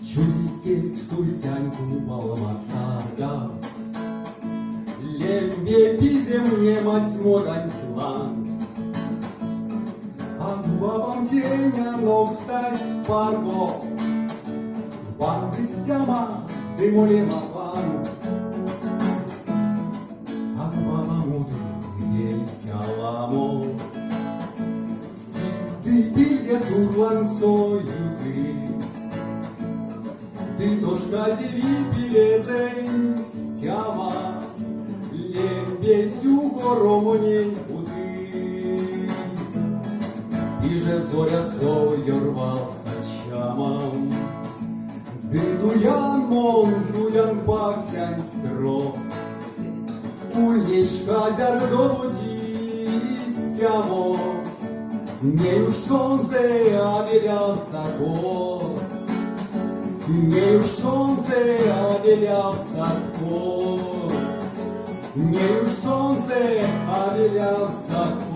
Чуйки стультяньку волмотара, Лембе пиземне мать модантилан, А главам теня ног стась парго, Ван быстяма дымулема ван, А главам удру ельтяламо, Ститы пилья сурлан союты, Ты тошка зеви пилезень стяма, Лембесю горомоней буды. И же зоря сою рвался чамам, Ды дуян мон, дуян баксянь строк, Ульничка зярдо пути стямо, Не уж солнце обелялся год, Не уж солнце обелялся год, Не уж солнце обелялся год.